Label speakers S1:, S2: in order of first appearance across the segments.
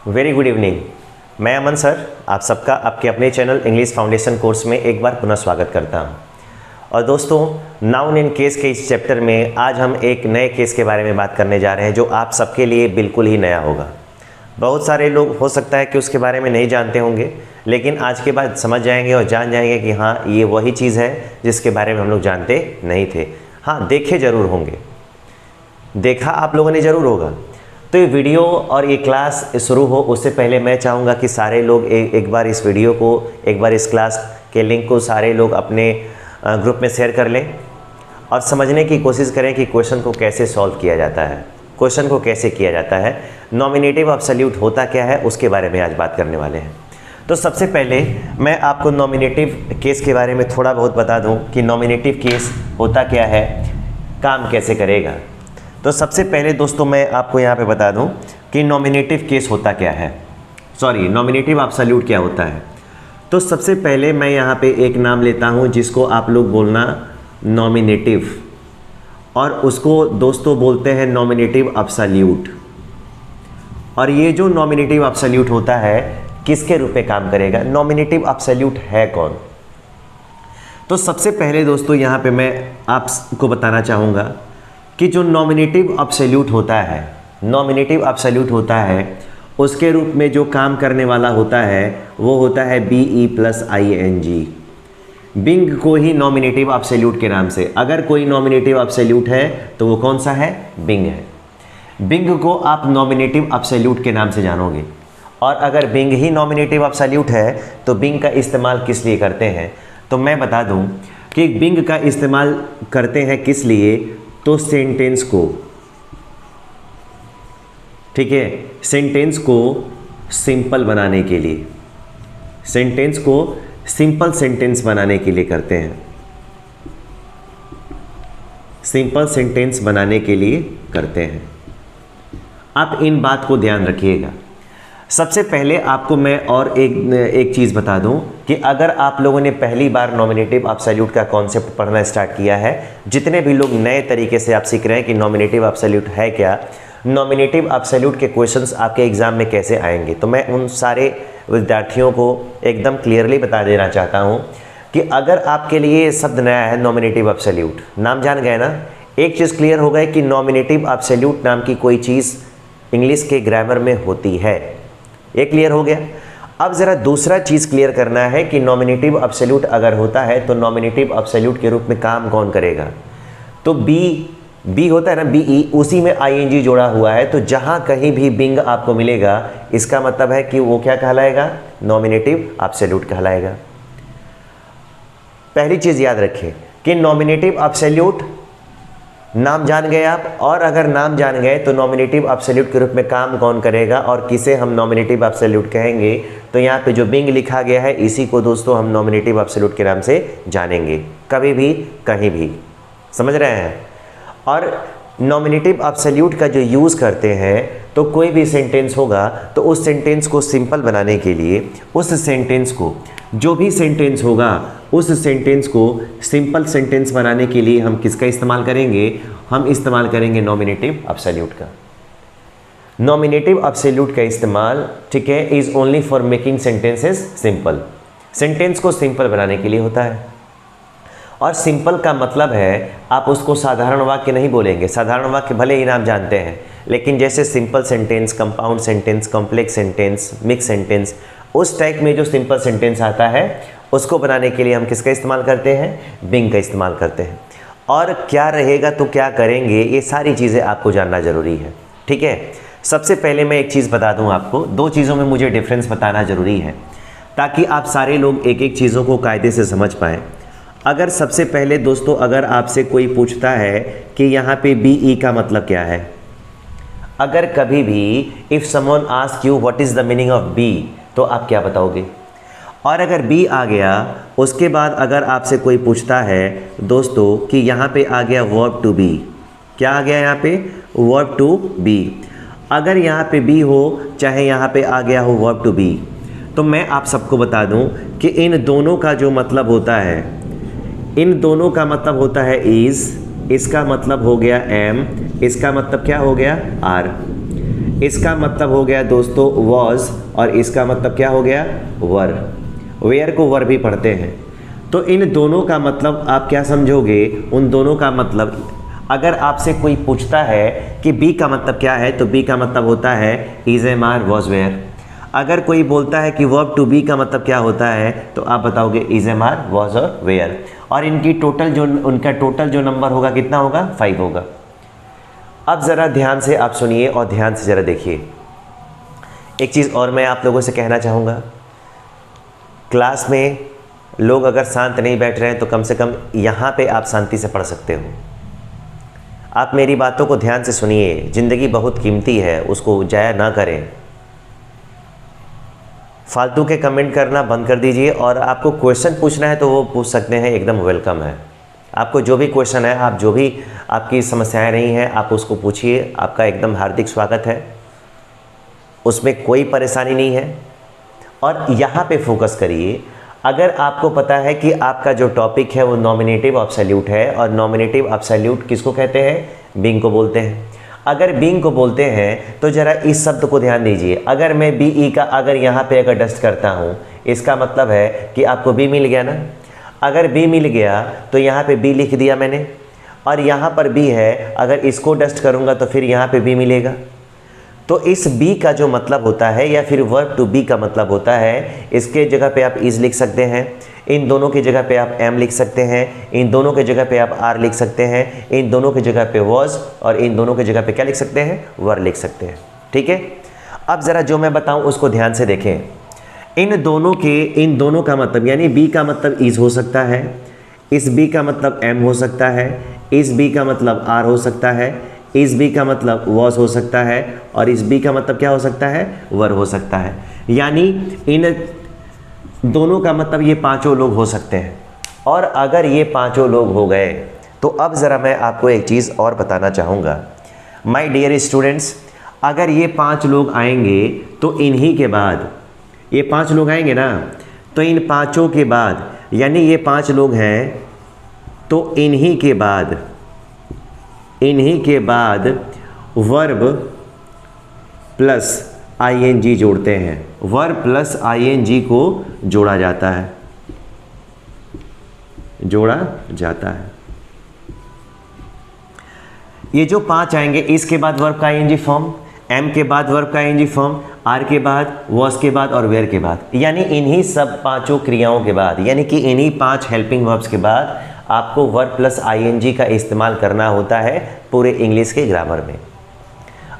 S1: Very good evening. मैं अमन sir आप सबका आपके अपने चैनल इंग्लिश फाउंडेशन कोर्स में एक बार पुनः स्वागत करता हूं। और दोस्तों, नाउन इन केस के इस चैप्टर में आज हम एक नए केस के बारे में बात करने जा रहे हैं जो आप सबके लिए बिल्कुल ही नया होगा। बहुत सारे लोग हो सकता है कि उसके बारे में नहीं जानते होंगे, लेकिन आज के बाद समझ जाएंगे और जान जाएंगे कि हाँ, ये वही चीज़ है जिसके बारे में हम लोग जानते नहीं थे। हाँ, देखे ज़रूर होंगे, देखा आप लोगों ने ज़रूर होगा। तो ये वीडियो और ये क्लास शुरू हो उससे पहले मैं चाहूँगा कि सारे लोग एक बार इस वीडियो को, एक बार इस क्लास के लिंक को सारे लोग अपने ग्रुप में शेयर कर लें और समझने की कोशिश करें कि क्वेश्चन को कैसे सॉल्व किया जाता है, क्वेश्चन को कैसे किया जाता है, नॉमिनेटिव एब्सोल्यूट होता क्या है उसके बारे में आज बात करने वाले हैं। तो सबसे पहले मैं आपको नॉमिनेटिव केस के बारे में थोड़ा बहुत बता दूं कि नॉमिनेटिव केस होता क्या है, काम कैसे करेगा। तो सबसे पहले दोस्तों मैं आपको यहाँ पे बता दूं कि नॉमिनेटिव केस होता क्या है, नॉमिनेटिव एब्सोल्यूट क्या होता है। तो सबसे पहले मैं यहाँ पे एक नाम लेता हूँ जिसको आप लोग बोलना नॉमिनेटिव, और उसको दोस्तों बोलते हैं नॉमिनेटिव एब्सोल्यूट। और ये जो नॉमिनेटिव एब्सोल्यूट होता है किसके रूप में काम करेगा, नॉमिनेटिव एब्सोल्यूट है कौन। तो सबसे पहले दोस्तों यहाँ पे मैं आपको बताना चाहूँगा कि जो नॉमिनेटिव एब्सोल्यूट होता है, नॉमिनेटिव एब्सोल्यूट होता है उसके रूप में जो काम करने वाला होता है वो होता है BE प्लस ING। बिंग को ही नॉमिनेटिव एब्सोल्यूट के नाम से, अगर कोई नॉमिनेटिव एब्सोल्यूट है तो वो कौन सा है, बिंग है। बिंग को आप नॉमिनेटिव एब्सोल्यूट के नाम से जानोगे। और अगर बिंग ही नॉमिनेटिव एब्सोल्यूट है तो बिंग का इस्तेमाल किस लिए करते हैं, तो मैं बता दूं कि बिंग का इस्तेमाल करते हैं किस लिए, तो सेंटेंस को, ठीक है, सेंटेंस को सिंपल बनाने के लिए, सेंटेंस को सिंपल सेंटेंस बनाने के लिए करते हैं, सिंपल सेंटेंस बनाने के लिए करते हैं। आप इन बात को ध्यान रखिएगा। सबसे पहले आपको मैं और एक चीज़ बता दूं कि अगर आप लोगों ने पहली बार नॉमिनेटिव एब्सोल्यूट का कॉन्सेप्ट पढ़ना स्टार्ट किया है, जितने भी लोग नए तरीके से आप सीख रहे हैं कि नॉमिनेटिव एब्सोल्यूट है क्या, नॉमिनेटिव एब्सोल्यूट के क्वेश्चंस आपके एग्जाम में कैसे आएंगे, तो मैं उन सारे विद्यार्थियों को एकदम क्लियरली बता देना चाहता हूँ कि अगर आपके लिए ये शब्द नया है नॉमिनेटिव एब्सोल्यूट, नाम जान गए ना, एक चीज़ क्लियर हो गई कि नॉमिनेटिव एब्सोल्यूट नाम की कोई चीज़ इंग्लिश के ग्रामर में होती है, ये क्लियर हो गया। अब ज़रा दूसरा चीज़ क्लियर करना है कि नॉमिनेटिव एब्सोल्यूट अगर होता है तो नॉमिनेटिव एब्सोल्यूट के रूप में काम कौन करेगा, तो बी होता है ना, BE, उसी में ING जोड़ा हुआ है, तो जहाँ कहीं भी बिंग आपको मिलेगा इसका मतलब है कि वो क्या कहलाएगा, नॉमिनेटिव एब्सोल्यूट कहलाएगा। पहली चीज़ याद रखें कि नॉमिनेटिव एब्सोल्यूट नाम जान गए आप, और अगर नाम जान गए तो नॉमिनेटिव एब्सोल्यूट के रूप में काम कौन करेगा और किसे हम नॉमिनेटिव एब्सोल्यूट कहेंगे, तो यहाँ पे जो बिंग लिखा गया है इसी को दोस्तों हम नॉमिनेटिव एब्सोल्यूट के नाम से जानेंगे, कभी भी कहीं भी, समझ रहे हैं। और नॉमिनेटिव एब्सोल्यूट का जो यूज़ करते हैं तो कोई भी सेंटेंस होगा तो उस सेंटेंस को सिंपल बनाने के लिए, उस सेंटेंस को, जो भी सेंटेंस होगा उस सेंटेंस को सिंपल सेंटेंस बनाने के लिए हम किसका इस्तेमाल करेंगे, हम इस्तेमाल करेंगे नॉमिनेटिव एब्सोल्यूट का। नॉमिनेटिव एब्सोल्यूट का इस्तेमाल, ठीक है, is only for making sentences simple, sentence को सिंपल बनाने के लिए होता है। और सिंपल का मतलब है आप उसको साधारण वाक्य नहीं बोलेंगे, साधारण वाक्य भले ही नाम जानते हैं, लेकिन जैसे simple sentence, compound sentence, complex sentence, mix sentence, उस टाइप में जो सिंपल सेंटेंस आता है उसको बनाने के लिए हम किसका इस्तेमाल करते हैं, बिंग का इस्तेमाल करते हैं। और क्या रहेगा तो क्या करेंगे, ये सारी चीज़ें आपको जानना ज़रूरी है, ठीक है। सबसे पहले मैं एक चीज़ बता दूं आपको, दो चीज़ों में मुझे डिफरेंस बताना ज़रूरी है ताकि आप सारे लोग एक एक चीज़ों को कायदे से समझ पाएँ। अगर सबसे पहले दोस्तों अगर आपसे कोई पूछता है कि यहाँ पे BE का मतलब क्या है, अगर कभी भी if someone ask you what is the meaning of B, तो आप क्या बताओगे। और अगर B आ गया उसके बाद अगर आपसे कोई पूछता है दोस्तों कि यहाँ पे आ गया वर्ब टू बी, क्या आ गया यहाँ पे, वर्ब टू बी, अगर यहाँ पे B हो चाहे यहाँ पे आ गया हो वर्ब टू बी, तो मैं आप सबको बता दूं कि इन दोनों का जो मतलब होता है, इन दोनों का मतलब होता है इज़, इसका मतलब हो गया एम, इसका मतलब क्या हो गया आर। इसका मतलब हो गया दोस्तों was, और इसका मतलब क्या हो गया, were। where को were भी पढ़ते हैं। तो इन दोनों का मतलब आप क्या समझोगे, उन दोनों का मतलब, अगर आपसे कोई पूछता है कि बी का मतलब क्या है, तो बी का मतलब होता है is am are was were. अगर कोई बोलता है कि वर्ब टू बी का मतलब क्या होता है, तो आप बताओगे इज एम आर वॉज और वेयर। और इनकी टोटल जो उनका टोटल जो नंबर होगा कितना होगा, 5 होगा। अब ज़रा ध्यान से आप सुनिए और ध्यान से ज़रा देखिए। एक चीज़ और मैं आप लोगों से कहना चाहूँगा, क्लास में लोग अगर शांत नहीं बैठ रहे हैं तो कम से कम यहाँ पे आप शांति से पढ़ सकते हो। आप मेरी बातों को ध्यान से सुनिए, ज़िंदगी बहुत कीमती है, उसको जाया ना करें। फालतू के कमेंट करना बंद कर दीजिए, और आपको क्वेश्चन पूछना है तो वो पूछ सकते हैं, एकदम वेलकम है। आपको जो भी क्वेश्चन है, आप जो भी आपकी समस्याएं रही हैं, आप उसको पूछिए, आपका एकदम हार्दिक स्वागत है, उसमें कोई परेशानी नहीं है। और यहाँ पे फोकस करिए। अगर आपको पता है कि आपका जो टॉपिक है वो नॉमिनेटिव एब्सोल्यूट है, और नॉमिनेटिव एब्सोल्यूट किसको कहते हैं, बीइंग को बोलते हैं। अगर बीइंग को बोलते हैं तो ज़रा इस शब्द को ध्यान दीजिए। अगर मैं बी ई का अगर यहाँ पे अगर डस्ट करता हूँ, इसका मतलब है कि आपको बी मिल गया ना। अगर बी मिल गया तो यहाँ पे बी लिख दिया मैंने, और यहाँ पर बी है, अगर इसको डस्ट करूँगा तो फिर यहाँ पे बी मिलेगा। तो इस बी का जो मतलब होता है, या फिर वर्ब टू बी का मतलब होता है, इसके जगह पे आप इज लिख सकते हैं, इन दोनों की जगह पे आप एम लिख सकते हैं, इन दोनों की जगह पे आप आर लिख सकते हैं, इन दोनों की जगह पे वॉज, और इन दोनों की जगह पे क्या लिख सकते हैं, वर लिख सकते हैं। ठीक है, अब ज़रा जो मैं बताऊं उसको ध्यान से देखें। इन दोनों का मतलब, यानी बी का मतलब इज हो सकता है, इस बी का मतलब एम हो सकता है, इस बी का मतलब आर हो सकता है, इस बी का मतलब वॉज हो सकता है, और इस बी का मतलब क्या हो सकता है, वर हो सकता है। यानी इन दोनों का मतलब ये पांचों लोग हो सकते हैं। और अगर ये पांचों लोग हो गए तो अब ज़रा मैं आपको एक चीज़ और बताना चाहूँगा। माय डियर स्टूडेंट्स, अगर ये 5 लोग आएंगे तो इन्हीं के बाद, ये 5 लोग आएंगे ना, तो इन पाँचों के बाद, यानी ये 5 लोग हैं तो इन्हीं के बाद वर्ब प्लस आईएनजी जोड़ते हैं। वर्ब प्लस आईएनजी को जोड़ा जाता है, ये जो 5 आएंगे, इसके बाद वर्ब का आईएनजी फॉर्म, एम के बाद वर्ब का आईएनजी फॉर्म, आर के बाद, वॉज के बाद और वेयर के बाद, यानी इन्हीं सब पांचों क्रियाओं के बाद, यानी कि इन्हीं 5 हेल्पिंग वर्ब्स के बाद आपको वर्ब प्लस आईएनजी का इस्तेमाल करना होता है पूरे इंग्लिश के ग्रामर में।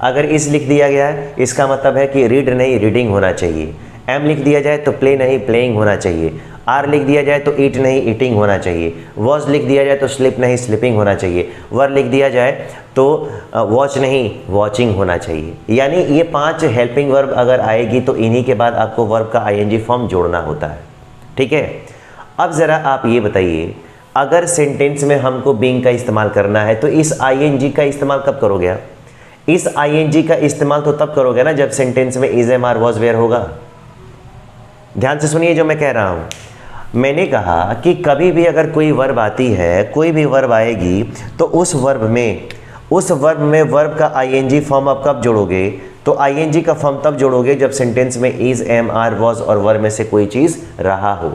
S1: अगर इस लिख दिया गया है, इसका मतलब है कि रीड नहीं रीडिंग होना चाहिए। एम लिख दिया जाए तो प्ले नहीं प्लेइंग होना चाहिए। आर लिख दिया जाए तो ईट नहीं ईटिंग होना चाहिए। वॉच लिख दिया जाए तो स्लिप नहीं स्लिपिंग होना चाहिए। वर लिख दिया जाए तो वॉच नहीं वॉचिंग होना चाहिए। यानी ये 5 हेल्पिंग वर्ब अगर आएगी तो इन्हीं के बाद आपको वर्ब का आईएनजी फॉर्म जोड़ना होता है। ठीक है, अब ज़रा आप ये बताइए, अगर सेंटेंस में हमको बीइंग का इस्तेमाल करना है तो इस आईएनजी का इस्तेमाल कब करोगे आप? इस आईएनजी का इस्तेमाल तो तब करोगे ना जब सेंटेंस में is am are was were होगा। ध्यान से सुनिए जो मैं कह रहा हूँ। मैंने कहा कि कभी भी अगर कोई वर्ब आती है, कोई भी वर्ब आएगी, तो उस वर्ब में वर्ब का आईएनजी फॉर्म आप कब जोड़ोगे? तो आईएनजी का फॉर्म तब जोड़ोगे जब सेंटेंस में इज एम आर वॉज और वर में से कोई चीज़ रहा हो।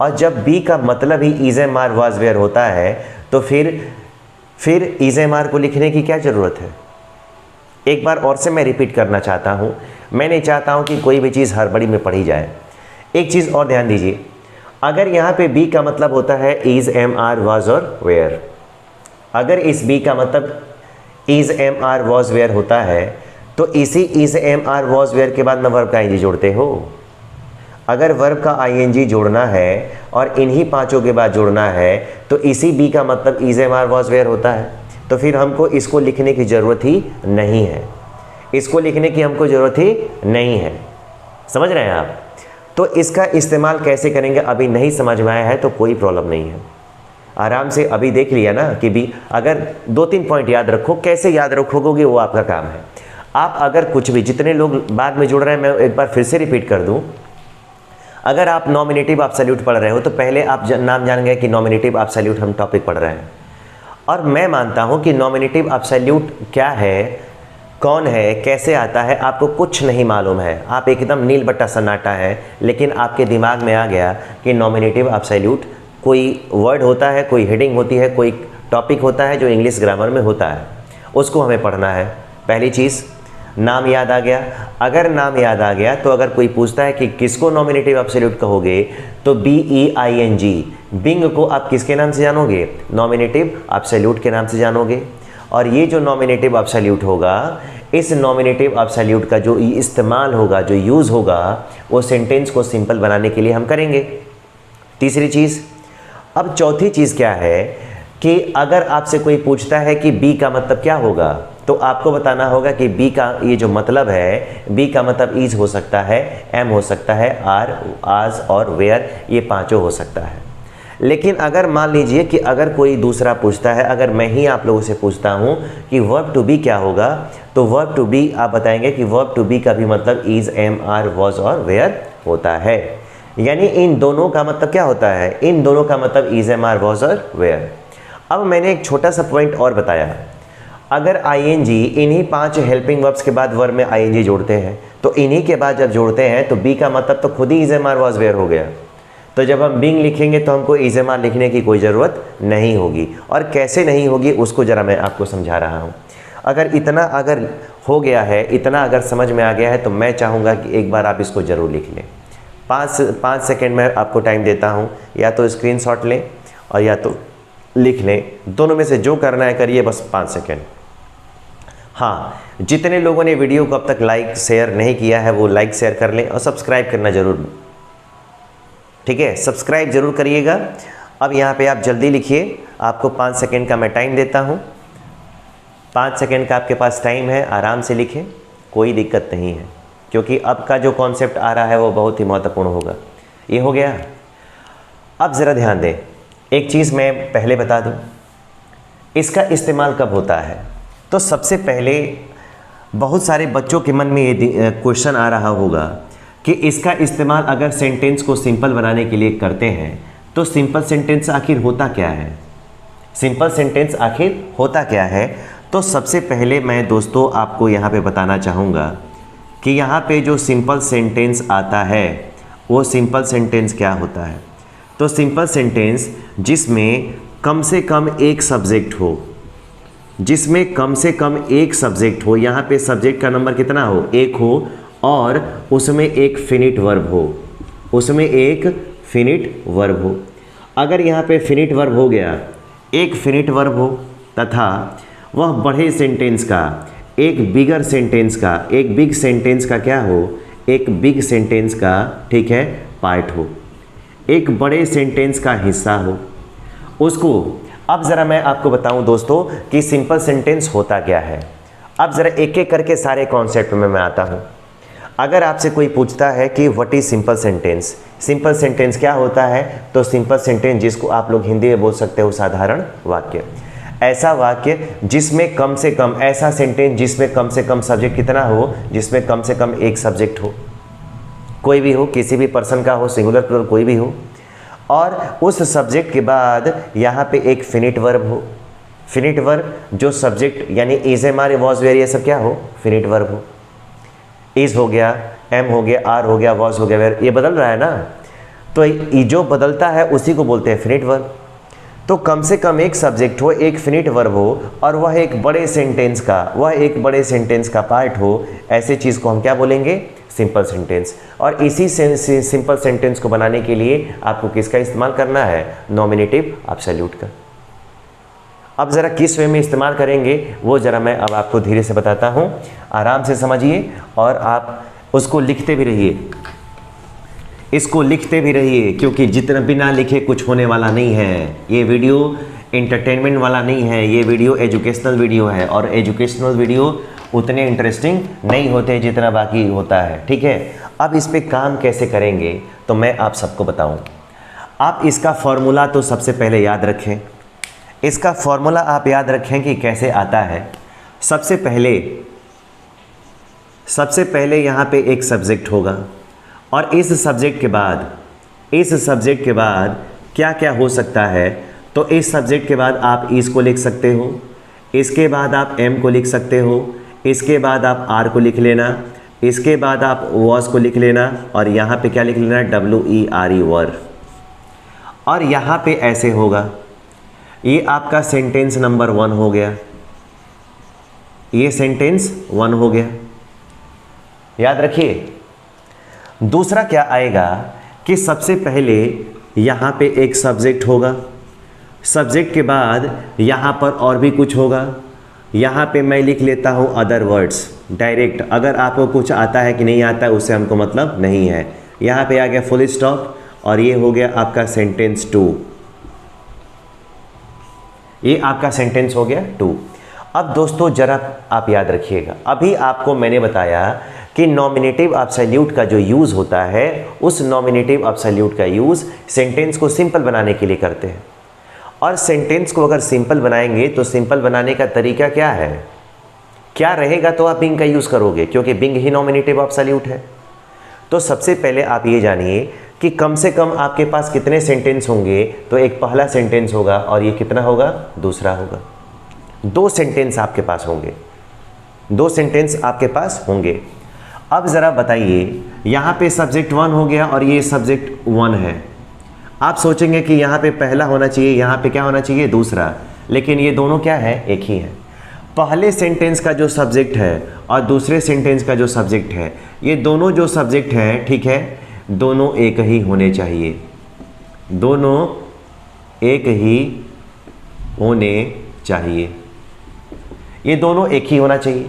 S1: और जब बी का मतलब ही is am are was were होता है तो फिर इज एम आर को लिखने की क्या ज़रूरत है? एक बार और से मैं रिपीट करना चाहता हूँ। मैं नहीं चाहता हूँ कि कोई भी चीज़ हड़बड़ी में पढ़ी जाए। एक चीज़ और ध्यान दीजिए, अगर यहाँ पे बी का मतलब होता है इज एम आर वॉज और वेयर, अगर इस बी का मतलब is am are was were होता है तो इसी is am are was were के बाद में वर्ब का आईएनजी जोड़ते हो। अगर वर्ब का आईएनजी जोड़ना है और इन्हीं 5 के बाद जोड़ना है तो इसी बी का मतलब is am are was were होता है, तो फिर हमको इसको लिखने की ज़रूरत ही नहीं है। इसको लिखने की हमको ज़रूरत ही नहीं है। समझ रहे हैं आप? तो इसका इस्तेमाल कैसे करेंगे अभी नहीं समझ में आया है तो कोई प्रॉब्लम नहीं है, आराम से अभी देख लिया ना कि भी अगर 2-3 पॉइंट याद रखो, कैसे याद रखोगे वो आपका काम है। आप अगर कुछ भी, जितने लोग बाद में जुड़ रहे हैं मैं एक बार फिर से रिपीट कर दूं, अगर आप नॉमिनेटिव एब्सोल्यूट पढ़ रहे हो तो पहले आप नाम जान गए कि नॉमिनेटिव एब्सोल्यूट हम टॉपिक पढ़ रहे हैं। और मैं मानता हूं कि नॉमिनेटिव एब्सोल्यूट क्या है, कौन है, कैसे आता है, आपको कुछ नहीं मालूम है, आप एकदम नील बट्टा सन्नाटा है, लेकिन आपके दिमाग में आ गया कि नॉमिनेटिव एब्सोल्यूट कोई वर्ड होता है, कोई हेडिंग होती है, कोई टॉपिक होता है जो इंग्लिश ग्रामर में होता है, उसको हमें पढ़ना है। पहली चीज़ नाम याद आ गया। अगर नाम याद आ गया तो अगर कोई पूछता है कि किसको नॉमिनेटिव एब्सोल्यूट कहोगे तो BEING, बिंग को आप किसके नाम से जानोगे, नॉमिनेटिव एब्सोल्यूट के नाम से जानोगे। और ये जो नॉमिनेटिव एब्सोल्यूट होगा, इस नॉमिनेटिव एब्सोल्यूट का जो इस्तेमाल होगा, जो यूज़ होगा, वो सेंटेंस को सिंपल बनाने के लिए हम करेंगे। तीसरी चीज़। अब चौथी चीज़ क्या है कि अगर आपसे कोई पूछता है कि बी का मतलब क्या होगा, तो आपको बताना होगा कि बी का ये जो मतलब है, बी का मतलब इज हो सकता है, एम हो सकता है, आर, आज और वेयर, ये पांचों हो सकता है। लेकिन अगर मान लीजिए कि अगर कोई दूसरा पूछता है, अगर मैं ही आप लोगों से पूछता हूँ कि वर्ब टू बी क्या होगा, तो वर्ब टू बी आप बताएंगे कि वर्ब टू बी का भी मतलब इज, एम, आर, वॉज और वेयर होता है। यानी इन दोनों का मतलब क्या होता है, इन दोनों का मतलब इज, एम, आर, वॉज और वेयर। अब मैंने एक छोटा सा पॉइंट और बताया, अगर ING इन्हीं 5 हेल्पिंग वर्ब्स के बाद वर्ब में ING जोड़ते हैं, तो इन्हीं के बाद जब जोड़ते हैं तो बी का मतलब तो खुद ही is, am, are, was, were हो गया। तो जब हम बिंग लिखेंगे तो हमको इज, एम, आर लिखने की कोई ज़रूरत नहीं होगी। और कैसे नहीं होगी उसको ज़रा मैं आपको समझा रहा हूँ। अगर इतना अगर हो गया है, इतना अगर समझ में आ गया है, तो मैं चाहूँगा कि एक बार आप इसको ज़रूर लिख लें। 5 सेकेंड में आपको टाइम देता हूँ, या तो स्क्रीनशॉट लें और या तो लिख लें, दोनों में से जो करना है करिए, बस 5 सेकेंड। हाँ, जितने लोगों ने वीडियो को अब तक लाइक शेयर नहीं किया है वो लाइक शेयर कर लें और सब्सक्राइब करना ज़रूर, ठीक है, सब्सक्राइब ज़रूर करिएगा। अब यहाँ पे आप जल्दी लिखिए, आपको 5 सेकेंड का मैं टाइम देता हूँ। 5 सेकेंड का आपके पास टाइम है, आराम से लिखें, कोई दिक्कत नहीं है, क्योंकि अब का जो कॉन्सेप्ट आ रहा है वो बहुत ही महत्वपूर्ण होगा। ये हो गया। अब ज़रा ध्यान दें, एक चीज़ मैं पहले बता दूं, इसका इस्तेमाल कब होता है। तो सबसे पहले बहुत सारे बच्चों के मन में ये क्वेश्चन आ रहा होगा कि इसका इस्तेमाल अगर सेंटेंस को सिंपल बनाने के लिए करते हैं तो सिंपल सेंटेंस आखिर होता क्या है, सिंपल सेंटेंस आखिर होता क्या है। तो सबसे पहले मैं दोस्तों आपको यहाँ पे बताना चाहूँगा कि यहाँ पे जो सिंपल सेंटेंस आता है वो सिंपल सेंटेंस क्या होता है। तो सिंपल सेंटेंस जिसमें कम से कम एक सब्जेक्ट हो, जिसमें कम से कम एक सब्जेक्ट हो, यहाँ पे सब्जेक्ट का नंबर कितना हो, 1 हो, और उसमें एक फिनिट वर्ब हो, उसमें एक फिनिट वर्ब हो। अगर यहाँ पे फिनिट वर्ब हो गया, एक फिनिट वर्ब हो, तथा वह बड़े सेंटेंस का, एक बिगर सेंटेंस का, एक बिग सेंटेंस का क्या हो, एक बिग सेंटेंस का, ठीक है, पार्ट हो, एक बड़े सेंटेंस का हिस्सा हो, उसको। अब ज़रा मैं आपको बताऊं दोस्तों कि सिंपल सेंटेंस होता क्या है। अब ज़रा एक एक करके सारे कॉन्सेप्ट में मैं आता हूं। अगर आपसे कोई पूछता है कि what is simple sentence, simple sentence क्या होता है, तो सिंपल सेंटेंस जिसको आप लोग हिंदी में बोल सकते हो साधारण वाक्य, ऐसा वाक्य जिसमें कम से कम, ऐसा सेंटेंस जिसमें कम से कम सब्जेक्ट कितना हो, जिसमें कम से कम एक सब्जेक्ट हो, कोई भी हो, किसी भी पर्सन का हो, सिंगुलर प्लूरल कोई भी हो, और उस सब्जेक्ट के बाद यहाँ पे एक फिनिट वर्ब हो। फिनिट वर्ब जो सब्जेक्ट यानी is, am, are, was, were, ये सब क्या हो, फिनिट वर्ब हो। इज हो गया, एम हो गया, आर हो गया, वॉज हो गया, वेयर, ये बदल रहा है ना, तो ये जो बदलता है उसी को बोलते हैं फिनिट वर्ब। तो कम से कम एक सब्जेक्ट हो, एक फिनिट वर्ब हो, और वह एक बड़े सेंटेंस का, वह एक बड़े सेंटेंस का पार्ट हो, ऐसे चीज़ को हम क्या बोलेंगे, सिंपल सेंटेंस। और इसी सिंपल सेंटेंस को बनाने के लिए आपको किसका इस्तेमाल करना है, नॉमिनेटिव एब्सोल्यूट का। अब ज़रा किस वे में इस्तेमाल करेंगे वो ज़रा मैं अब आपको धीरे से बताता हूँ, आराम से समझिए और आप उसको लिखते भी रहिए, इसको लिखते भी रहिए, क्योंकि जितना बिना लिखे कुछ होने वाला नहीं है। ये वीडियो एंटरटेनमेंट वाला नहीं है, ये वीडियो एजुकेशनल वीडियो है, और एजुकेशनल वीडियो उतने इंटरेस्टिंग नहीं होते जितना बाकी होता है, ठीक है। अब इस पे काम कैसे करेंगे तो मैं आप सबको बताऊं। आप इसका फॉर्मूला तो सबसे पहले याद रखें, इसका फॉर्मूला आप याद रखें कि कैसे आता है। सबसे पहले यहाँ पे एक सब्जेक्ट होगा, और इस सब्जेक्ट के बाद क्या क्या हो सकता है, तो इस सब्जेक्ट के बाद आप इस को लिख सकते हो, इसके बाद आप एम को लिख सकते हो, इसके बाद आप आर को लिख लेना, इसके बाद आप वॉज को लिख लेना और यहाँ पे क्या लिख लेना, WERE वर। और यहाँ पे ऐसे होगा, ये आपका सेंटेंस नंबर 1 हो गया, ये सेंटेंस 1 हो गया। याद रखिए दूसरा क्या आएगा कि सबसे पहले यहाँ पे एक सब्जेक्ट होगा, सब्जेक्ट के बाद यहाँ पर और भी कुछ होगा। यहाँ पे मैं लिख लेता हूँ अदर वर्ड्स डायरेक्ट, अगर आपको कुछ आता है कि नहीं आता है उससे हमको मतलब नहीं है। यहाँ पे आ गया फुल स्टॉप और ये हो गया आपका सेंटेंस 2, ये आपका सेंटेंस हो गया 2। अब दोस्तों जरा आप याद रखिएगा, अभी आपको मैंने बताया कि नॉमिनेटिव एब्सोल्यूट का जो यूज़ होता है, उस नॉमिनेटिव एब्सोल्यूट का यूज़ सेंटेंस को सिंपल बनाने के लिए करते हैं। और सेंटेंस को अगर सिंपल बनाएंगे तो सिंपल बनाने का तरीका क्या है, क्या रहेगा, तो आप बिंग का यूज़ करोगे क्योंकि बिंग ही नॉमिनेटिव एब्सोल्यूट है। तो सबसे पहले आप ये जानिए कि कम से कम आपके पास कितने सेंटेंस होंगे, तो एक पहला सेंटेंस होगा और ये कितना होगा, दूसरा होगा। 2 सेंटेंस आपके पास होंगे, 2 सेंटेंस आपके पास होंगे। अब ज़रा बताइए, यहाँ पे सब्जेक्ट 1 हो गया और ये सब्जेक्ट 1 है। आप सोचेंगे कि यहाँ पे पहला होना चाहिए, यहाँ पे क्या होना चाहिए, दूसरा, लेकिन ये दोनों क्या है, एक ही है। पहले सेंटेंस का जो सब्जेक्ट है और दूसरे सेंटेंस का जो सब्जेक्ट है, ये दोनों जो सब्जेक्ट हैं, ठीक है, दोनों एक ही होने चाहिए, दोनों एक ही होने चाहिए, ये दोनों एक ही होना चाहिए।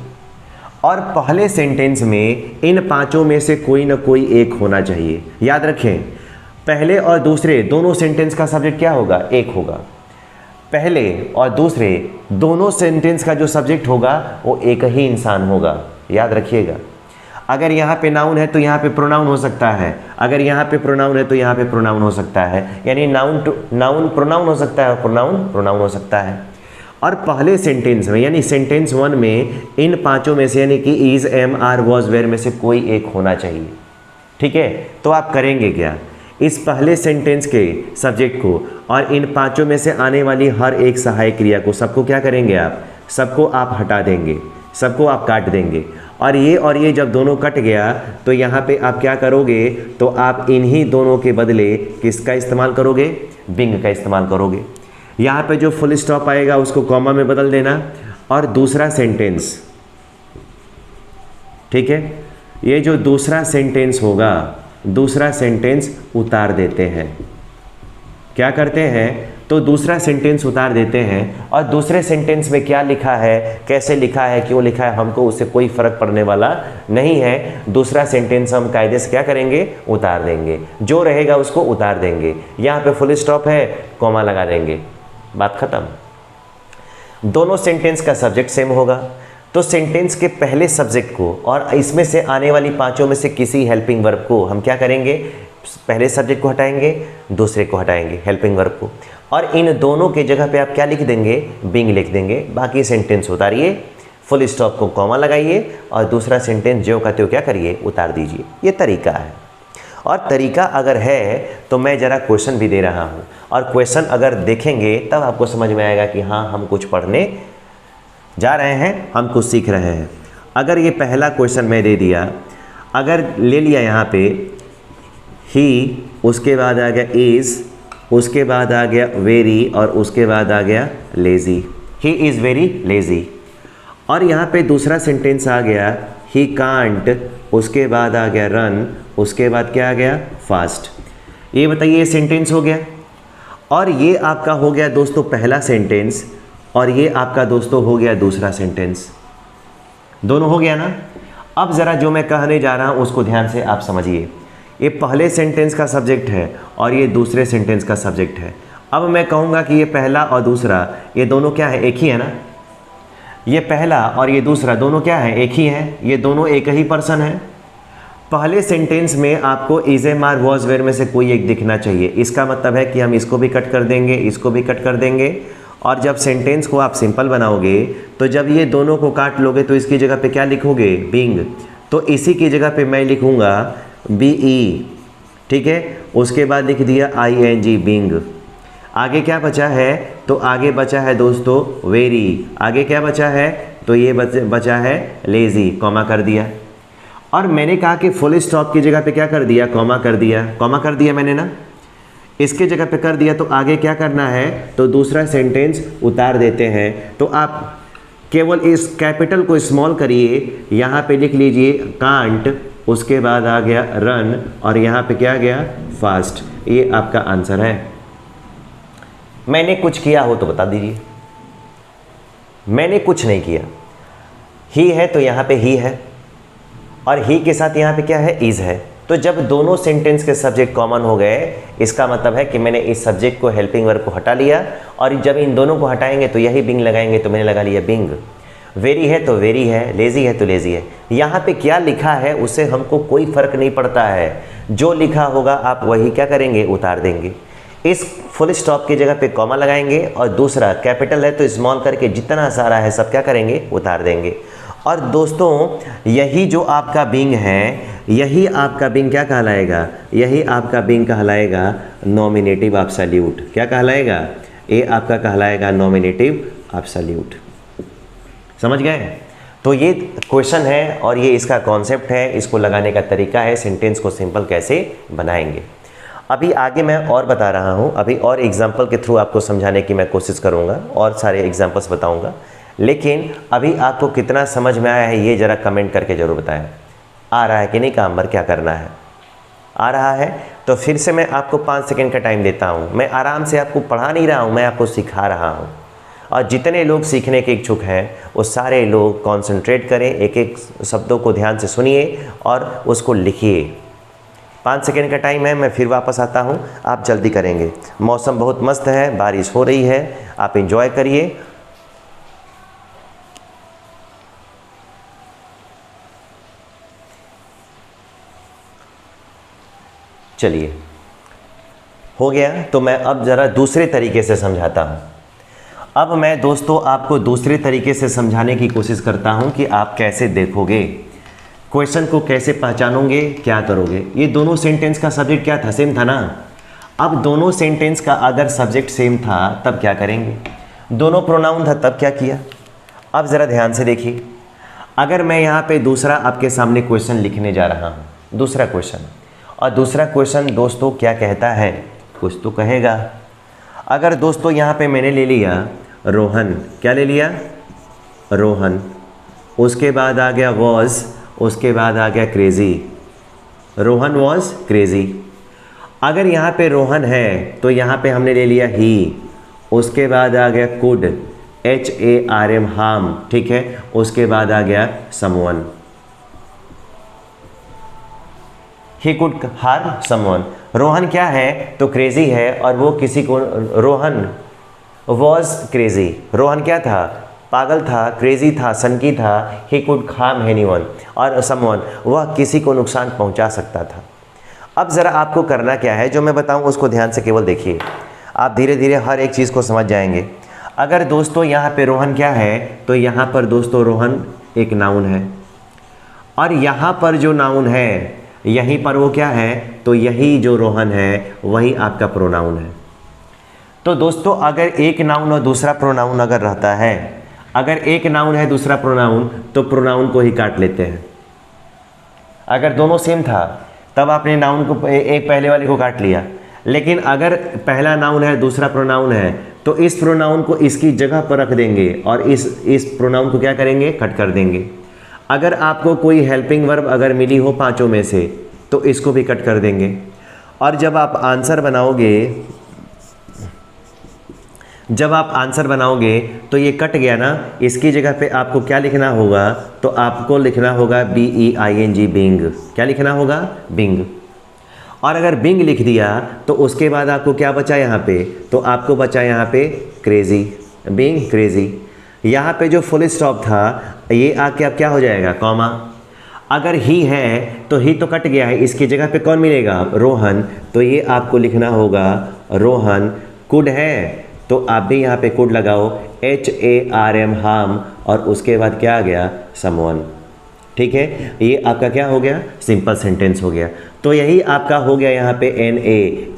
S1: और पहले सेंटेंस में इन 5 में से कोई ना कोई एक होना चाहिए। याद रखें, पहले और दूसरे दोनों सेंटेंस का सब्जेक्ट क्या होगा, एक होगा। पहले और दूसरे दोनों सेंटेंस का जो सब्जेक्ट होगा वो एक ही इंसान होगा। याद रखिएगा, अगर यहाँ पे नाउन है तो यहाँ पे प्रोनाउन हो सकता है, अगर यहाँ पे प्रोनाउन है तो यहाँ पे प्रोनाउन हो सकता है, यानी नाउन प्रोनाउन हो सकता है और प्रोनाउन हो सकता है। और पहले सेंटेंस में यानी सेंटेंस 1 में इन 5 में से यानी कि is, am, are, was, were में से कोई एक होना चाहिए। ठीक है, तो आप करेंगे क्या, इस पहले सेंटेंस के सब्जेक्ट को और इन 5 में से आने वाली हर एक सहायक क्रिया को, सबको क्या करेंगे आप, सबको आप हटा देंगे, सबको आप काट देंगे। और ये जब दोनों कट गया तो यहाँ पे आप क्या करोगे, तो आप इन्हीं दोनों के बदले किसका इस्तेमाल करोगे, बिंग का इस्तेमाल करोगे। यहाँ पे जो फुल स्टॉप आएगा उसको कॉमा में बदल देना और दूसरा सेंटेंस, ठीक है, ये जो दूसरा सेंटेंस होगा, दूसरा सेंटेंस उतार देते हैं। क्या करते हैं, तो दूसरा सेंटेंस उतार देते हैं और दूसरे सेंटेंस में क्या लिखा है, कैसे लिखा है, क्यों लिखा है, हमको उससे कोई फ़र्क पड़ने वाला नहीं है। दूसरा सेंटेंस हम कायदे से क्या करेंगे, उतार देंगे, जो रहेगा उसको उतार देंगे। यहाँ पे फुल स्टॉप है, कॉमा लगा देंगे, बात खत्म। दोनों सेंटेंस का सब्जेक्ट सेम होगा, तो सेंटेंस के पहले सब्जेक्ट को और इसमें से आने वाली 5 में से किसी हेल्पिंग वर्ब को हम क्या करेंगे, पहले सब्जेक्ट को हटाएंगे, दूसरे को हटाएंगे, हेल्पिंग वर्ब को, और इन दोनों के जगह पे आप क्या लिख देंगे, बिंग लिख देंगे। बाकी सेंटेंस उतारिए, फुल स्टॉप को कॉमा लगाइए और दूसरा सेंटेंस जो का त्यों क्या करिए, उतार दीजिए। ये तरीका है। और तरीका अगर है तो मैं ज़रा क्वेश्चन भी दे रहा हूँ, और क्वेश्चन अगर देखेंगे तब आपको समझ में आएगा कि हाँ हम कुछ पढ़ने जा रहे हैं, हम कुछ सीख रहे हैं। अगर ये पहला क्वेश्चन मैं दे दिया, अगर ले लिया यहाँ पे ही, उसके बाद आ गया इज़, उसके बाद आ गया वेरी और उसके बाद आ गया lazy, he is very lazy. और यहाँ पे दूसरा सेंटेंस आ गया ही कांट, उसके बाद आ गया रन, उसके बाद क्या आ गया, फास्ट। ये बताइए ये सेंटेंस हो गया। और ये आपका हो गया दोस्तों पहला सेंटेंस, और ये आपका दोस्तों हो गया दूसरा सेंटेंस। दोनों हो गया ना। अब ज़रा जो मैं कहने जा रहा हूँ उसको ध्यान से आप समझिए। ये पहले सेंटेंस का सब्जेक्ट है और ये दूसरे सेंटेंस का सब्जेक्ट है। अब मैं कहूँगा कि ये पहला और दूसरा ये दोनों क्या है, एक ही है ना। ये पहला और ये दूसरा दोनों क्या है, एक ही है, ये दोनों एक ही पर्सन है। पहले सेंटेंस में आपको is, am, are, was, were में से कोई एक दिखना चाहिए। इसका मतलब है कि हम इसको भी कट कर देंगे, इसको भी कट कर देंगे। और जब सेंटेंस को आप सिंपल बनाओगे तो जब ये दोनों को काट लोगे तो इसकी जगह पे क्या लिखोगे, बिंग। तो इसी की जगह पे मैं लिखूँगा BE, ठीक है। उसके बाद लिख दिया ING, बिंग। आगे क्या बचा है, तो आगे बचा है दोस्तों वेरी। आगे क्या बचा है, तो ये बचा है लेज़ी, कॉमा कर दिया। और मैंने कहा कि फुल स्टॉप की जगह पे क्या कर दिया, कॉमा कर दिया, कॉमा कर दिया मैंने ना, इसके जगह पे कर दिया। तो आगे क्या करना है, तो दूसरा सेंटेंस उतार देते हैं। तो आप केवल इस कैपिटल को स्मॉल करिए, यहाँ पे लिख लीजिए कांट, उसके बाद आ गया रन, और यहाँ पे क्या गया, फास्ट। ये आपका आंसर है। मैंने कुछ किया हो तो बता दीजिए। मैंने कुछ नहीं किया। ही है तो यहाँ पे ही है, और ही के साथ यहाँ पे क्या है, इज है। तो जब दोनों सेंटेंस के सब्जेक्ट कॉमन हो गए, इसका मतलब है कि मैंने इस सब्जेक्ट को, हेल्पिंग वर्ब को हटा लिया, और जब इन दोनों को हटाएंगे तो यही बिंग लगाएंगे, तो मैंने लगा लिया बिंग। वेरी है तो वेरी है, लेजी है तो लेजी है। यहाँ पे क्या लिखा है उससे हमको कोई फर्क नहीं पड़ता है, जो लिखा होगा आप वही क्या करेंगे, उतार देंगे। इस फुल स्टॉप की जगह पे कॉमा लगाएंगे, और दूसरा कैपिटल है तो स्मॉल करके जितना सारा है सब क्या करेंगे, उतार देंगे। और दोस्तों यही जो आपका बिंग है, यही आपका बिंग क्या कहलाएगा, यही आपका बिंग कहलाएगा नॉमिनेटिव एब्सोल्यूट। क्या कहलाएगा, ये आपका कहलाएगा नॉमिनेटिव एब्सोल्यूट। समझ गए। तो ये क्वेश्चन है और ये इसका कॉन्सेप्ट है, इसको लगाने का तरीका है, सेंटेंस को सिंपल कैसे बनाएंगे। अभी आगे मैं और बता रहा हूँ, अभी और एग्जाम्पल के थ्रू आपको समझाने की मैं कोशिश करूँगा, और सारे एग्जाम्पल्स बताऊँगा। लेकिन अभी आपको कितना समझ में आया है ये ज़रा कमेंट करके ज़रूर बताएं। आ रहा है कि नहीं काम पर, क्या करना है, आ रहा है तो फिर से मैं आपको 5 सेकंड का टाइम देता हूँ। मैं आराम से आपको पढ़ा नहीं रहा हूँ, मैं आपको सिखा रहा हूँ। और जितने लोग सीखने के इच्छुक हैं वो सारे लोग कॉन्सेंट्रेट करें, एक एक शब्दों को ध्यान से सुनिए और उसको लिखिए। 5 सेकंड का टाइम है, मैं फिर वापस आता हूँ, आप जल्दी करेंगे। मौसम बहुत मस्त है, बारिश हो रही है, आप एंजॉय करिए। चलिए हो गया। तो मैं अब ज़रा दूसरे तरीके से समझाता हूँ। अब मैं दोस्तों आपको दूसरे तरीके से समझाने की कोशिश करता हूँ कि आप कैसे देखोगे, क्वेश्चन को कैसे पहचानोगे, क्या करोगे। ये दोनों सेंटेंस का सब्जेक्ट क्या था, सेम था ना। अब दोनों सेंटेंस का अगर सब्जेक्ट सेम था तब क्या करेंगे, दोनों प्रोनाउन था तब क्या किया। अब ज़रा ध्यान से देखिए, अगर मैं यहाँ पे दूसरा आपके सामने क्वेश्चन लिखने जा रहा हूँ, दूसरा क्वेश्चन, और दूसरा क्वेश्चन दोस्तों क्या कहता है, कुछ तो कहेगा। अगर दोस्तों यहाँ पे मैंने ले लिया रोहन, क्या ले लिया, रोहन, उसके बाद आ गया वॉज, उसके बाद आ गया क्रेज़ी, रोहन वॉज क्रेज़ी। अगर यहाँ पे रोहन है तो यहाँ पे हमने ले लिया ही, उसके बाद आ गया कुड, HARM हार्म, ठीक है, उसके बाद आ गया someone, he could harm someone. Rohan क्या है तो क्रेज़ी है, और वो किसी को, रोहन वॉज क्रेज़ी, रोहन क्या था, पागल था, क्रेज़ी था, सनकी था, ही कुड हार्म एनीवन, और समवन वह किसी को नुकसान पहुंचा सकता था। अब ज़रा आपको करना क्या है, जो मैं बताऊं उसको ध्यान से केवल देखिए, आप धीरे धीरे हर एक चीज़ को समझ जाएंगे। अगर दोस्तों यहाँ पे रोहन क्या है तो यहाँ पर दोस्तों रोहन एक नाउन है, और यहाँ पर जो नाउन है यहीं पर वो क्या है, तो यही जो रोहन है वही आपका प्रोनाउन है। तो दोस्तों अगर एक नाउन और दूसरा प्रोनाउन अगर रहता है, अगर एक नाउन है दूसरा प्रोनाउन, तो प्रोनाउन को ही काट लेते हैं। अगर दोनों सेम था तब आपने नाउन को, एक पहले वाले को काट लिया, लेकिन अगर पहला नाउन है दूसरा प्रोनाउन है तो इस प्रोनाउन को इसकी जगह पर रख देंगे और इस प्रोनाउन को क्या करेंगे, कट कर देंगे। अगर आपको कोई हेल्पिंग वर्ब अगर मिली हो पांचों में से तो इसको भी कट कर देंगे। और जब आप आंसर बनाओगे तो ये कट गया ना, इसकी जगह पे आपको क्या लिखना होगा, तो आपको लिखना होगा BEING बिंग। क्या लिखना होगा, बिंग। और अगर बिंग लिख दिया तो उसके बाद आपको क्या बचा यहाँ पे, तो आपको बचा यहाँ पे क्रेज़ी, बिंग क्रेज़ी। यहाँ पे जो फुल स्टॉप था ये आके अब क्या हो जाएगा, कॉमा। अगर ही है तो ही तो कट गया है, इसकी जगह पे कौन मिलेगा, रोहन, तो ये आपको लिखना होगा रोहन। कुड है तो आप भी यहाँ पे कुड लगाओ, HARM हार्म, और उसके बाद क्या आ गया, समवन। ठीक है, ये आपका क्या हो गया, सिंपल सेंटेंस हो गया। तो यही आपका हो गया यहाँ पे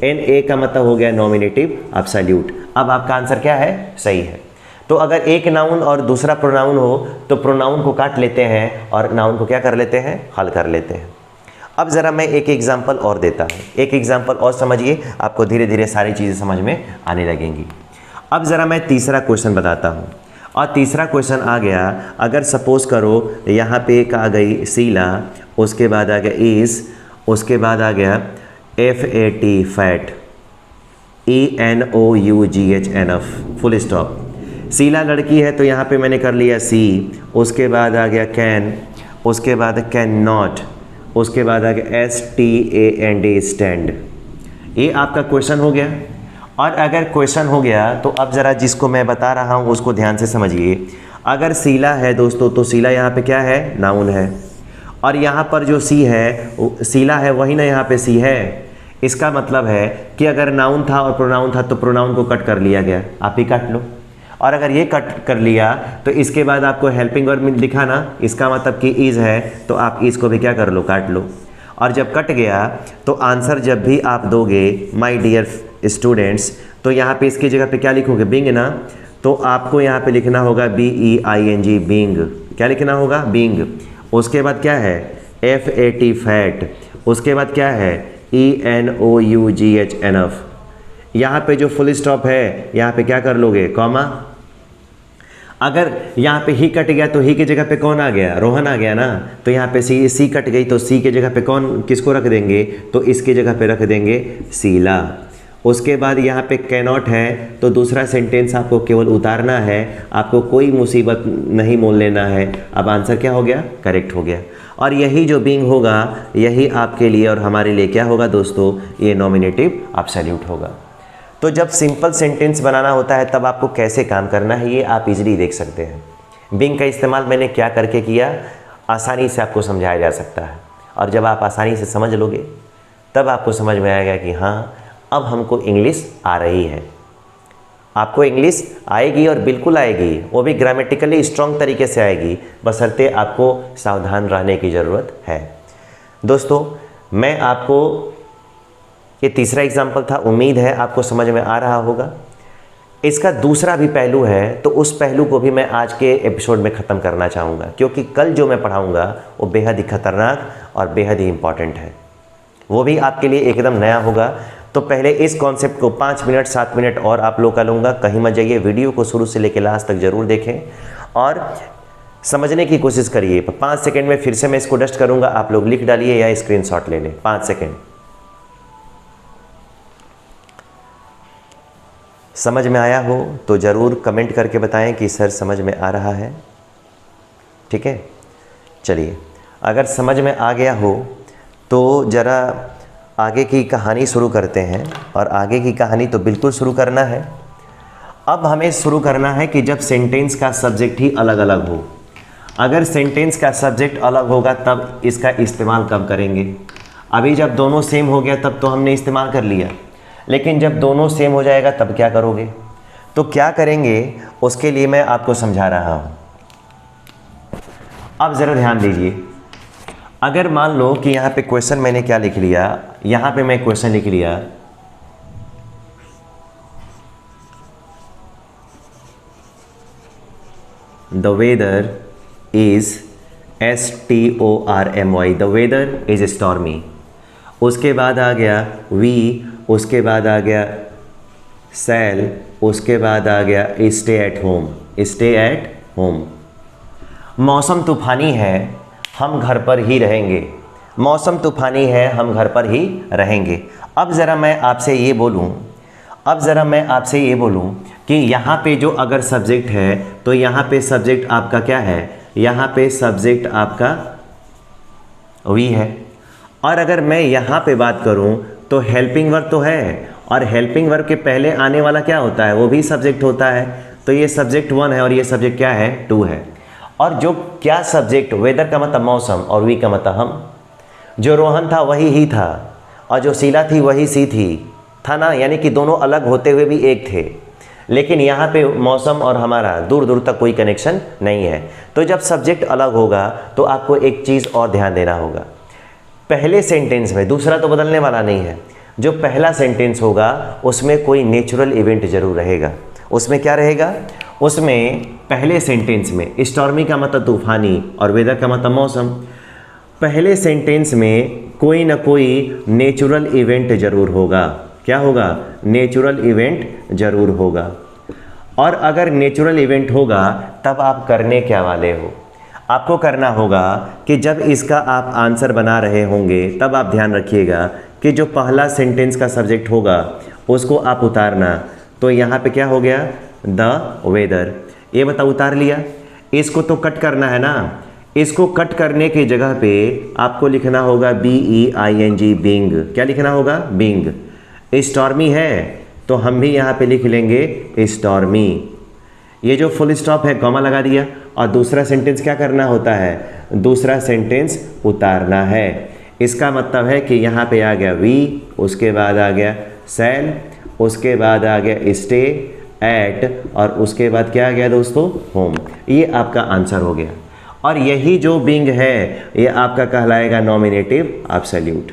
S1: NA का मतलब हो गया नॉमिनेटिव एब्सोल्यूट। अब आपका आंसर क्या है, सही है। तो अगर एक नाउन और दूसरा प्रोनाउन हो तो प्रोनाउन को काट लेते हैं और नाउन को क्या कर लेते हैं, हल कर लेते हैं। अब ज़रा मैं एक एग्जाम्पल और देता हूँ, एक एग्जाम्पल और समझिए, आपको धीरे धीरे सारी चीज़ें समझ में आने लगेंगी। अब ज़रा मैं तीसरा क्वेश्चन बताता हूँ, और तीसरा क्वेश्चन आ गया, अगर सपोज़ करो यहाँ पे एक आ गई शीला, उसके बाद आ गया इस, उसके बाद आ गया FAT fat, ENOUGH enough, full stop. Sheela लड़की है तो यहाँ पे मैंने कर लिया C, उसके बाद आ गया कैन, उसके बाद कैन नॉट, उसके बाद आ गया STAND स्टैंड। ये आपका क्वेश्चन हो गया। और अगर क्वेश्चन हो गया तो अब ज़रा जिसको मैं बता रहा हूँ उसको ध्यान से समझिए। अगर शीला है दोस्तों तो शीला यहाँ पे क्या है, नाउन है, और यहाँ पर जो सी है, शीला है वही ना यहाँ पे सी है। इसका मतलब है कि अगर नाउन था और प्रोनाउन था तो प्रोनाउन को कट कर लिया गया, आप ही काट लो। और अगर ये कट कर लिया तो इसके बाद आपको हेल्पिंग वर्ब लिखा ना, इसका मतलब कि इज़ है तो आप इज़ को भी क्या कर लो, काट लो। और जब कट गया तो आंसर जब भी आप दोगे माय डियर स्टूडेंट्स, तो यहाँ पे इसकी जगह पे क्या लिखोगे, बिंग ना, तो आपको यहाँ पे लिखना होगा BEING, बिंग। क्या लिखना होगा, बिंग। उसके बाद क्या है, FAT फैट, उसके बाद क्या है, ENOUGH एनफ। यहाँ पे जो फुल स्टॉप है यहाँ पे क्या कर लोगे, कॉमा। अगर यहाँ पे ही कट गया तो ही की जगह पे कौन आ गया, रोहन आ गया ना, तो यहाँ पे सी कट गई तो सी के जगह पे कौन, किसको रख देंगे, तो इसकी जगह पे रख देंगे शीला। उसके बाद यहाँ पे कैनॉट है तो दूसरा सेंटेंस आपको केवल उतारना है, आपको कोई मुसीबत नहीं मोल लेना है। अब आंसर क्या हो गया, करेक्ट हो गया। और यही जो बीइंग होगा यही आपके लिए और हमारे लिए क्या होगा दोस्तों, ये नॉमिनेटिव एब्सोल्यूट होगा। तो जब सिंपल सेंटेंस बनाना होता है तब आपको कैसे काम करना है ये आप इजीली देख सकते हैं। बीइंग का इस्तेमाल मैंने क्या करके किया, आसानी से आपको समझाया जा सकता है। और जब आप आसानी से समझ लोगे तब आपको समझ में आएगा कि हाँ अब हमको इंग्लिश आ रही है। आपको इंग्लिश आएगी और बिल्कुल आएगी, वो भी ग्रामेटिकली स्ट्रॉन्ग तरीके से आएगी, बशर्ते आपको सावधान रहने की ज़रूरत है। दोस्तों मैं आपको, ये तीसरा एग्जाम्पल था, उम्मीद है आपको समझ में आ रहा होगा। इसका दूसरा भी पहलू है तो उस पहलू को भी मैं आज के एपिसोड में ख़त्म करना चाहूँगा, क्योंकि कल जो मैं पढ़ाऊँगा वो बेहद ही खतरनाक और बेहद ही इम्पॉर्टेंट है, वो भी आपके लिए एकदम नया होगा। तो पहले इस कॉन्सेप्ट को 5 मिनट 7 मिनट और आप लोग का लूँगा, कहीं मत जाइए, वीडियो को शुरू से लेकर लास्ट तक ज़रूर देखें और समझने की कोशिश करिए। 5 सेकंड में फिर से मैं इसको डस्ट करूँगा, आप लोग लिख डालिए या स्क्रीनशॉट ले लें। 5 सेकंड। समझ में आया हो तो ज़रूर कमेंट करके बताएं कि सर समझ में आ रहा है, ठीक है। चलिए, अगर समझ में आ गया हो तो ज़रा आगे की कहानी शुरू करते हैं। और आगे की कहानी तो बिल्कुल शुरू करना है। अब हमें शुरू करना है कि जब सेंटेंस का सब्जेक्ट ही अलग अलग हो। अगर सेंटेंस का सब्जेक्ट अलग होगा तब इसका इस्तेमाल कब करेंगे। अभी जब दोनों सेम हो गया तब तो हमने इस्तेमाल कर लिया, लेकिन जब दोनों सेम हो जाएगा तब क्या करोगे। तो क्या करेंगे उसके लिए मैं आपको समझा रहा हूँ। अब ज़रा ध्यान दीजिए। अगर मान लो कि यहाँ पे क्वेश्चन मैंने क्या लिख लिया, यहाँ पे मैं क्वेश्चन लिख लिया, the weather is STORMY, the weather is stormy. उसके बाद आ गया वी, उसके बाद आ गया सेल, उसके बाद आ गया stay at home, stay at home. मौसम तूफानी है, हम घर पर ही रहेंगे। मौसम तूफानी है, हम घर पर ही रहेंगे। अब ज़रा मैं आपसे ये बोलूँ, कि यहाँ पे जो अगर सब्जेक्ट है तो यहाँ पे सब्जेक्ट आपका क्या है, यहाँ पे सब्जेक्ट आपका वी है। और अगर मैं यहाँ पे बात करूँ तो हेल्पिंग वर्ब तो है, और हेल्पिंग वर्ब के पहले आने वाला क्या होता है, वो भी सब्जेक्ट होता है। तो ये सब्जेक्ट 1 है और ये सब्जेक्ट क्या है, 2 है। और जो क्या सब्जेक्ट, वेदर का मतलब मौसम और वी का मतलब हम। जो रोहन था वही ही था और जो शीला थी वही सी था ना, यानी कि दोनों अलग होते हुए भी एक थे। लेकिन यहाँ पे मौसम और हमारा दूर दूर तक कोई कनेक्शन नहीं है। तो जब सब्जेक्ट अलग होगा तो आपको एक चीज़ और ध्यान देना होगा। पहले सेंटेंस में, दूसरा तो बदलने वाला नहीं है, जो पहला सेंटेंस होगा उसमें कोई नेचुरल इवेंट जरूर रहेगा। उसमें क्या रहेगा, उसमें पहले सेंटेंस में स्टॉर्मी का मतलब तूफानी और वेदर का मतलब मौसम। पहले सेंटेंस में कोई ना कोई नेचुरल इवेंट जरूर होगा। क्या होगा? नेचुरल इवेंट जरूर होगा। और अगर नेचुरल इवेंट होगा तब आप करने क्या वाले हो? आपको करना होगा कि जब इसका आप आंसर बना रहे होंगे तब आप ध्यान रखिएगा कि जो पहला सेंटेंस का सब्जेक्ट होगा उसको आप उतारना। तो यहाँ पे क्या हो गया? The weather. ये बताओ, उतार लिया। इसको तो कट करना है ना। इसको कट करने की जगह पे आपको लिखना होगा BEING, बिंग। क्या लिखना होगा? बिंग। स्टॉर्मी है तो हम भी यहाँ पे लिख लेंगे स्टॉर्मी। ये जो फुल स्टॉप है कॉमा लगा दिया। और दूसरा सेंटेंस क्या करना होता है? दूसरा सेंटेंस उतारना है। इसका मतलब है कि यहाँ पे आ गया वी, उसके बाद आ गया सेल, उसके बाद आ गया स्टे एट, और उसके बाद क्या आ गया दोस्तों? होम। ये आपका आंसर हो गया। और यही जो बिंग है ये आपका कहलाएगा नॉमिनेटिव एब्सोल्यूट।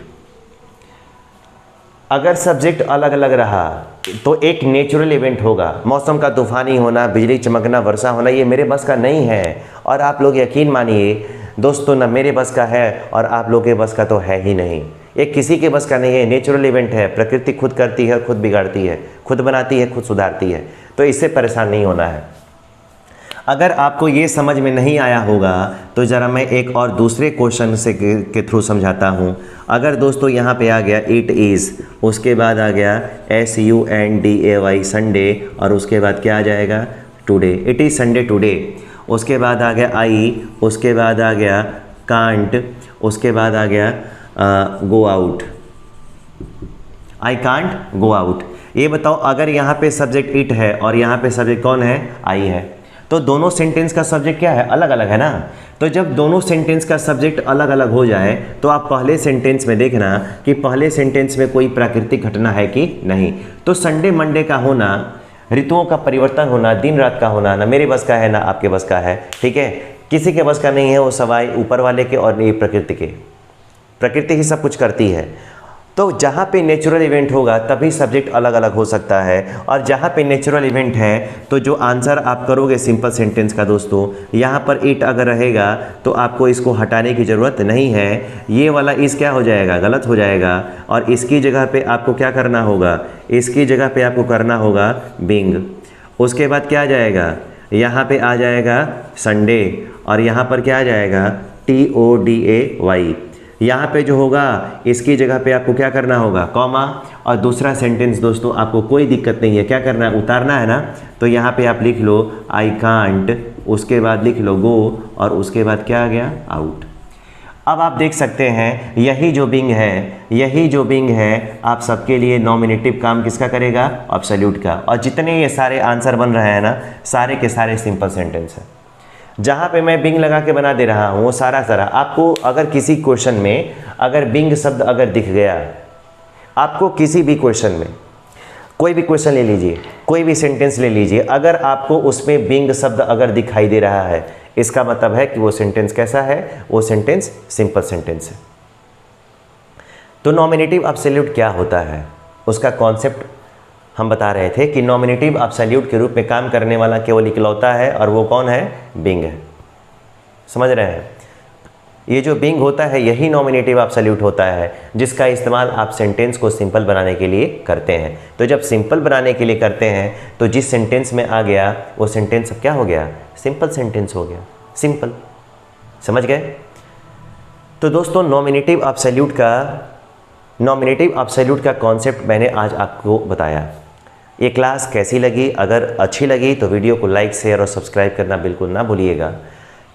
S1: अगर सब्जेक्ट अलग अलग रहा तो एक नेचुरल इवेंट होगा। मौसम का तूफानी होना, बिजली चमकना, वर्षा होना, ये मेरे बस का नहीं है। और आप लोग यकीन मानिए दोस्तों, ना मेरे बस का है और आप लोग के बस का तो है ही नहीं। ये किसी के बस का नहीं है। नेचुरल इवेंट है। प्रकृति खुद करती है, खुद बिगाड़ती है, खुद बनाती है, खुद सुधारती है। तो इससे परेशान नहीं होना है। अगर आपको ये समझ में नहीं आया होगा तो ज़रा मैं एक और दूसरे क्वेश्चन से के थ्रू समझाता हूँ। अगर दोस्तों यहाँ पे आ गया इट इज़, उसके बाद आ गया SUNDAY संडे, और उसके बाद क्या आ जाएगा? Today. It is Sunday today. उसके बाद आ गया आई, उसके बाद आ गया कांट, उसके बाद आ गया go out. I can't go out. ये बताओ, अगर यहाँ पे सब्जेक्ट इट है और यहाँ पे सब्जेक्ट कौन है? आई है, तो दोनों सेंटेंस का सब्जेक्ट क्या है? अलग अलग है ना। तो जब दोनों सेंटेंस का सब्जेक्ट अलग अलग हो जाए तो आप पहले सेंटेंस में देखना कि पहले सेंटेंस में कोई प्राकृतिक घटना है कि नहीं। तो संडे मंडे का होना, ऋतुओं का परिवर्तन होना, दिन रात का होना, ना मेरे बस का है ना आपके बस का है। ठीक है, किसी के बस का नहीं है। वो सवाई ऊपर वाले के और ये प्रकृति के। प्रकृति ही सब कुछ करती है। तो जहाँ पे नेचुरल इवेंट होगा तभी सब्जेक्ट अलग अलग हो सकता है। और जहाँ पे नेचुरल इवेंट है तो जो आंसर आप करोगे सिंपल सेंटेंस का दोस्तों, यहाँ पर इट अगर रहेगा तो आपको इसको हटाने की ज़रूरत नहीं है। ये वाला इस क्या हो जाएगा? गलत हो जाएगा। और इसकी जगह पे आपको क्या करना होगा? इसकी जगह पे आपको करना होगा बिंग। उसके बाद क्या आ जाएगा? यहाँ पे आ जाएगा संडे, और यहाँ पर क्या आ जाएगा? TODAY। यहाँ पे जो होगा इसकी जगह पे आपको क्या करना होगा? कॉमा। और दूसरा सेंटेंस दोस्तों आपको कोई दिक्कत नहीं है, क्या करना है? उतारना है ना। तो यहाँ पे आप लिख लो आई कांट, उसके बाद लिख लो गो, और उसके बाद क्या आ गया? आउट। अब आप देख सकते हैं यही जो बिंग है आप सबके लिए नॉमिनेटिव काम किसका करेगा? एब्सोल्यूट का। और जितने ये सारे आंसर बन रहे हैं ना, सारे के सारे सिंपल सेंटेंस हैं। जहाँ पे मैं बिंग लगा के बना दे रहा हूँ वो सारा आपको, अगर किसी क्वेश्चन में अगर बिंग शब्द अगर दिख गया, आपको किसी भी क्वेश्चन में, कोई भी क्वेश्चन ले लीजिए, कोई भी सेंटेंस ले लीजिए, अगर आपको उसमें बिंग शब्द अगर दिखाई दे रहा है, इसका मतलब है कि वो सेंटेंस कैसा है? वो सेंटेंस सिंपल सेंटेंस है। तो नॉमिनेटिव एब्सोल्यूट क्या होता है, उसका कॉन्सेप्ट हम बता रहे थे कि नॉमिनेटिव एब्सोल्यूट के रूप में काम करने वाला केवल इकलौता है, और वो कौन है? बिंग है। समझ रहे हैं? ये जो बिंग होता है यही नॉमिनेटिव एब्सोल्यूट होता है, जिसका इस्तेमाल आप सेंटेंस को सिंपल बनाने के लिए करते हैं। तो जब सिंपल बनाने के लिए करते हैं तो जिस सेंटेंस में आ गया वो सेंटेंस अब क्या हो गया? सिंपल सेंटेंस हो गया। सिंपल। समझ गए? तो दोस्तों नॉमिनेटिव एब्सोल्यूट का कॉन्सेप्ट मैंने आज आपको बताया। ये क्लास कैसी लगी? अगर अच्छी लगी तो वीडियो को लाइक, शेयर और सब्सक्राइब करना बिल्कुल ना भूलिएगा।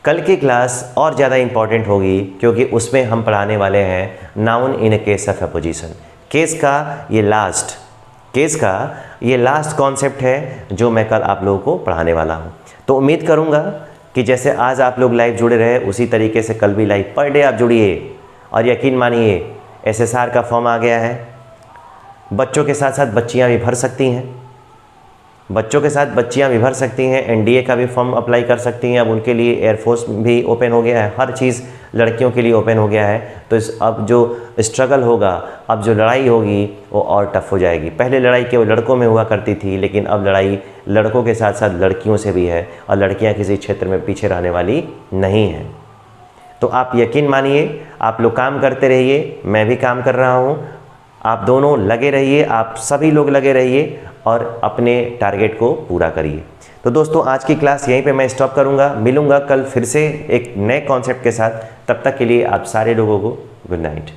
S1: कल की क्लास और ज़्यादा इम्पॉर्टेंट होगी क्योंकि उसमें हम पढ़ाने वाले हैं noun in A case of opposition. Case का ये लास्ट कॉन्सेप्ट है जो मैं कल आप लोगों को पढ़ाने वाला हूँ। तो उम्मीद करूँगा कि जैसे आज आप लोग लाइव जुड़े रहे उसी तरीके से कल भी लाइव पर डे आप जुड़िए। और यकीन मानिए SSR का फॉर्म आ गया है, बच्चों के साथ साथ बच्चियां भी भर सकती हैं। बच्चों के साथ बच्चियां भी भर सकती हैं, एनडीए का भी फॉर्म अप्लाई कर सकती हैं। अब उनके लिए एयरफोर्स भी ओपन हो गया है, हर चीज़ लड़कियों के लिए ओपन हो गया है। तो अब जो स्ट्रगल होगा, अब जो लड़ाई होगी वो और टफ हो जाएगी। पहले लड़ाई केवल लड़कों में हुआ करती थी, लेकिन अब लड़ाई लड़कों के साथ साथ लड़कियों से भी है, और लड़कियाँ किसी क्षेत्र में पीछे रहने वाली नहीं हैं। तो आप यकीन मानिए, आप लोग काम करते रहिए, मैं भी काम कर रहा हूँ, आप दोनों लगे रहिए, आप सभी लोग लगे रहिए और अपने टारगेट को पूरा करिए। तो दोस्तों, आज की क्लास यहीं पे मैं स्टॉप करूँगा। मिलूँगा कल फिर से एक नए कॉन्सेप्ट के साथ। तब तक के लिए आप सारे लोगों को गुड नाइट।